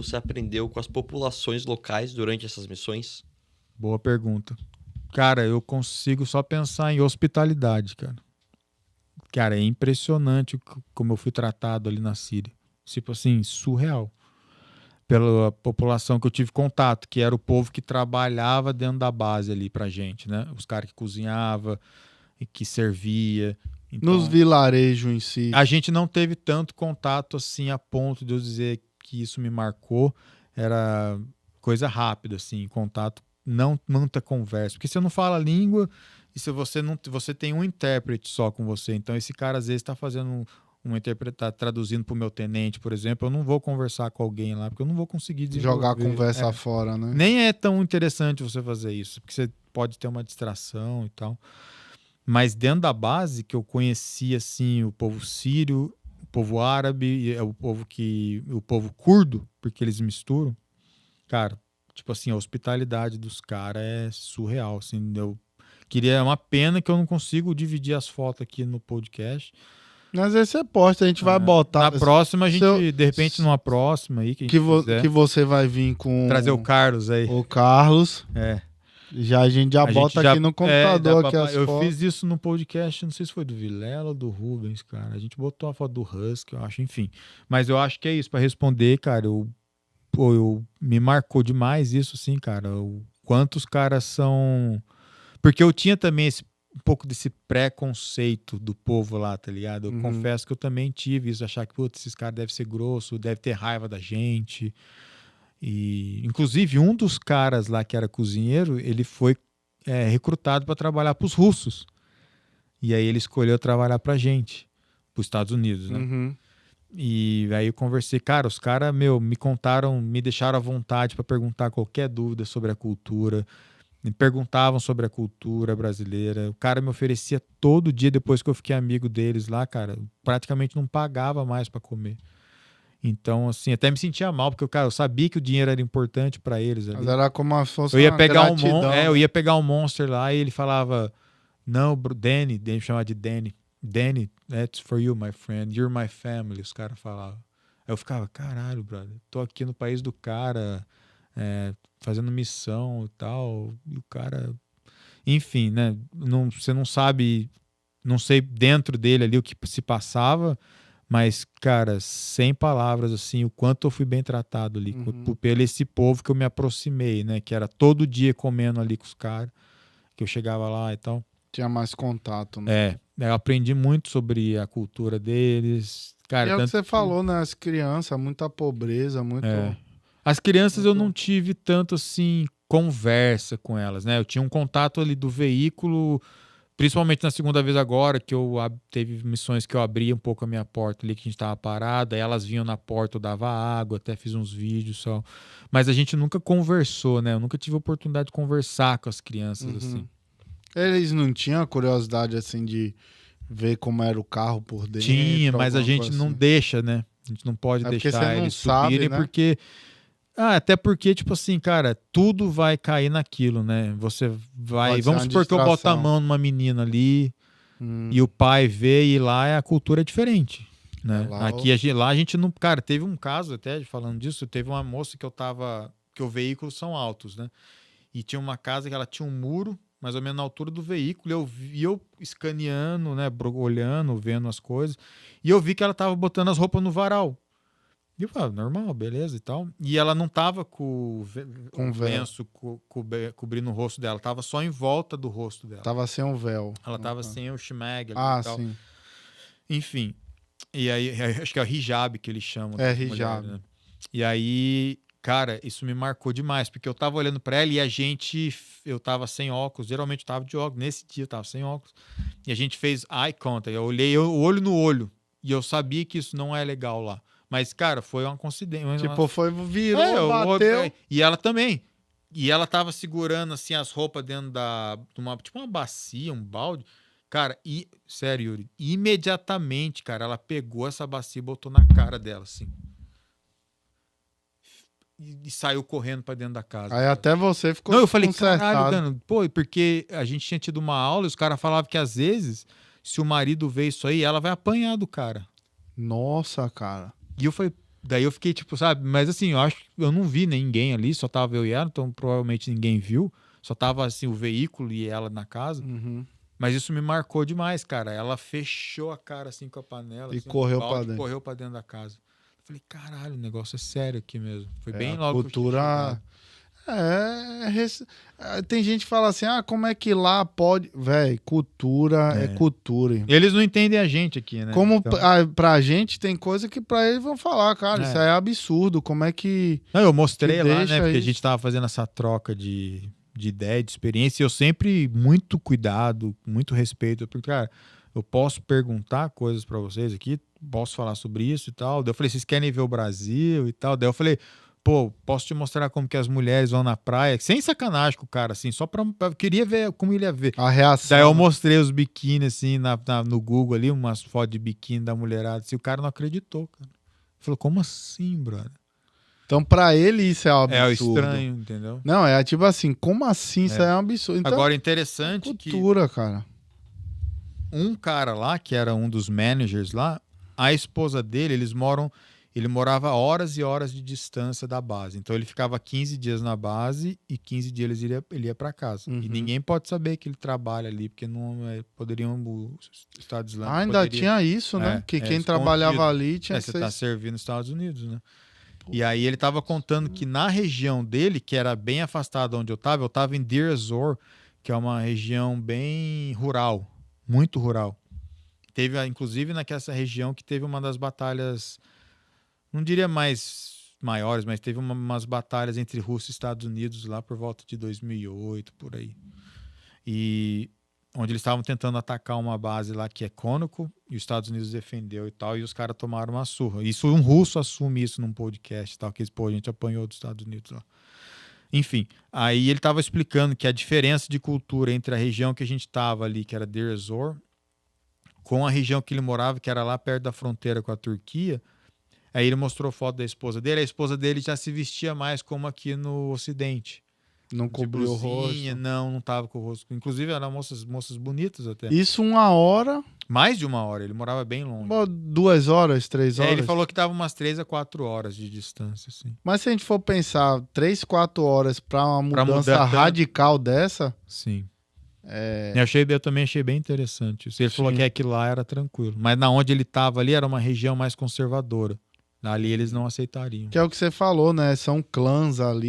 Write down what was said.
você aprendeu com as populações locais durante essas missões? Boa pergunta. Cara, eu consigo só pensar em hospitalidade, cara. Cara, é impressionante como eu fui tratado ali na Síria. Tipo assim, surreal. Pela população que eu tive contato, que era o povo que trabalhava dentro da base ali pra gente, né? Os caras que cozinhava e que servia. Nos Então, vilarejos em si. a gente não teve tanto contato assim a ponto de eu dizer que isso me marcou. Era coisa rápida, assim, contato, não muita conversa. Porque você não fala a língua e se você não, você tem um intérprete só com você. Então esse cara às vezes está fazendo um intérprete, tá traduzindo para o meu tenente, por exemplo. Eu não vou conversar com alguém lá porque eu não vou conseguir desenvolver. Jogar a conversa fora, né? Nem é tão interessante você fazer isso, porque você pode ter uma distração e tal. Mas dentro da base que eu conheci assim o povo sírio, o povo árabe, o povo curdo, porque eles misturam. Cara, tipo assim, a hospitalidade dos caras é surreal, assim, é uma pena que eu não consigo dividir as fotos aqui no podcast. Às vezes você posta, a gente vai botar. Na próxima, a gente, de repente, numa próxima aí, que você vai vir com... Trazer o Carlos aí. O Carlos. É. A gente bota aqui no computador aqui as eu fotos. fiz isso no podcast, não sei se foi do Vilela ou do Rubens, cara. A gente botou a foto do Husky, eu acho, enfim. Mas eu acho que é isso, pra responder, cara, me marcou demais isso, assim, cara. Quantos caras são... Porque eu tinha também um pouco desse preconceito do povo lá, tá ligado? Eu confesso que eu também tive isso, achar que, putz, esses caras devem ser grossos, devem ter raiva da gente. E, inclusive, um dos caras lá que era cozinheiro, ele foi recrutado para trabalhar para os russos. E aí ele escolheu trabalhar pra gente, pros Estados Unidos, né? E aí eu conversei, cara, os caras, me contaram, me deixaram à vontade para perguntar qualquer dúvida sobre a cultura, me perguntavam sobre a cultura brasileira. O cara me oferecia todo dia, depois que eu fiquei amigo deles lá, cara, praticamente não pagava mais para comer. Então, assim, até me sentia mal, porque, cara, eu sabia que o dinheiro era importante para eles ali. Mas era como se fosse eu ia uma pegar gratidão, eu ia pegar um Monster lá e ele falava, não, Danny, me chamava de Danny. Danny, that's for you, my friend. You're my family, os caras falavam. Aí eu ficava, caralho, brother, tô aqui no país do cara, fazendo missão e tal, e o cara... Enfim, né, você não sabe, não sei dentro dele ali o que se passava, mas, cara, sem palavras, assim, o quanto eu fui bem tratado ali, pelo esse povo que eu me aproximei, né, que era todo dia comendo ali com os caras, que eu chegava lá e tal. Tinha mais contato, né? Eu aprendi muito sobre a cultura deles. Cara, e é o que você falou, né? As crianças, muita pobreza, muito... As crianças eu não tive tanto, assim, conversa com elas, né? Eu tinha um contato ali do veículo, principalmente na segunda vez agora, que teve missões que eu abria um pouco a minha porta ali, que a gente tava parado, aí elas vinham na porta, eu dava água, até fiz uns vídeos só. Mas a gente nunca conversou, né? Eu nunca tive a oportunidade de conversar com as crianças, assim. Eles não tinham a curiosidade, assim, de ver como era o carro por dentro? Tinha, mas a gente não deixa, né? A gente não pode deixar eles subirem, né? porque... até porque, tipo assim, cara, tudo vai cair naquilo, né? Você vai... Vamos supor que eu boto a mão numa menina ali e o pai vê e lá a cultura é diferente, né? Lá a gente não... Cara, teve um caso até, falando disso, teve uma moça que que os veículos são altos, né? E tinha uma casa que ela tinha um muro, mais ou menos na altura do veículo, e eu escaneando, né? Olhando, vendo as coisas, e eu vi que ela tava botando as roupas no varal. E eu falei, normal, beleza e tal. E ela não tava com o lenço cobrindo o rosto dela, tava só em volta do rosto dela. Tava sem o véu. Ela tava sem o shemag ali e tal. Sim. Enfim. E aí, acho que é o hijab que eles chamam. Hijab. Mulher, né? E aí, cara, isso me marcou demais, porque eu tava olhando pra ela e eu tava sem óculos, geralmente eu tava de óculos, nesse dia eu tava sem óculos, e a gente fez eye contact, eu olhei olho no olho, e eu sabia que isso não é legal lá. Mas, cara, foi uma coincidência. Tipo, virou, bateu. E ela também. E ela tava segurando, assim, as roupas dentro de uma bacia, um balde. Cara, sério, Yuri, imediatamente, cara, ela pegou essa bacia e botou na cara dela, assim. E saiu correndo pra dentro da casa. Aí até você ficou Não, eu falei, caralho, Dano, porque a gente tinha tido uma aula e os caras falavam que, às vezes, se o marido vê isso aí, ela vai apanhar do cara. Nossa, cara. E eu falei, daí eu fiquei tipo, sabe? Mas assim, eu acho que eu não vi ninguém ali, só tava eu e ela, então provavelmente ninguém viu. Só tava assim o veículo e ela na casa. Uhum. Mas isso me marcou demais, cara. Ela fechou a cara assim com a panela. E assim, correu o balde, pra dentro. correu pra dentro da casa. Eu falei, caralho, o negócio é sério aqui mesmo. Foi bem A logo que eu tinha cultura. chegado. Tem gente que fala assim, como é que lá pode... Véi, cultura é cultura, irmão. Eles não entendem a gente aqui, né? Como Então- pra gente tem coisa que pra eles vão falar, cara, isso aí é absurdo, como é que... Não, eu mostrei Que lá, deixa né? Porque a isso. gente tava fazendo essa troca de ideia, de experiência, e eu sempre muito cuidado, muito respeito, porque, cara, eu posso perguntar coisas pra vocês aqui, posso falar sobre isso e tal. Daí eu falei, vocês querem ver o Brasil e tal? Daí eu falei, pô, posso te mostrar como que as mulheres vão na praia, sem sacanagem com o cara, assim, só eu queria ver como ele ia ver. A reação... Daí eu mostrei os biquíni, assim, no Google ali, umas fotos de biquíni da mulherada, assim, o cara não acreditou, cara. Falou, como assim, brother? Então, pra ele, isso é um É o absurdo. estranho, entendeu? Não, é tipo assim, como assim? Isso é um absurdo. Então, Agora, interessante que cultura, cara. um cara lá, que era um dos managers lá, a esposa dele, ele morava horas e horas de distância da base. Então ele ficava 15 dias na base e 15 dias ele ia para casa. Uhum. E ninguém pode saber que ele trabalha ali, porque não poderiam o Estado Islâmico Ainda poderia... tinha isso, né? Que quem escondido. trabalhava ali tinha que Você ser... tá servindo nos Estados Unidos, né? E aí ele tava contando que na região dele, que era bem afastada onde eu tava em Deir ez-Zor, que é uma região bem rural, muito rural. Teve, inclusive, naquela região que teve uma das batalhas, não diria mais maiores, mas teve umas batalhas entre Rússia e Estados Unidos lá por volta de 2008, por aí. E onde eles estavam tentando atacar uma base lá que é Cônico, e os Estados Unidos defendeu e tal, e os caras tomaram uma surra. Isso, um russo assume isso num podcast e tal, que a gente apanhou dos Estados Unidos lá. Enfim, aí ele estava explicando que a diferença de cultura entre a região que a gente estava ali, que era Deir ez-Zor, com a região que ele morava, que era lá perto da fronteira com a Turquia. Aí ele mostrou foto da esposa dele. A esposa dele já se vestia mais como aqui no Ocidente. Não De cobriu o blusinha, rosto. não tava com o rosto. Inclusive eram moças bonitas até. Isso 1 hora, Mais de 1 hora, ele morava bem longe. 2 horas, 3 horas. Ele falou que tava umas 3 a 4 horas de distância, assim. Mas se a gente for pensar 3, 4 horas pra uma Pra mudança mudar tanto. radical dessa, Sim. Eu também achei bem interessante isso. Ele falou que aquilo lá era tranquilo. Mas na onde ele tava ali era uma região mais conservadora. Ali eles não aceitariam. que é o que você falou, né? São clãs ali.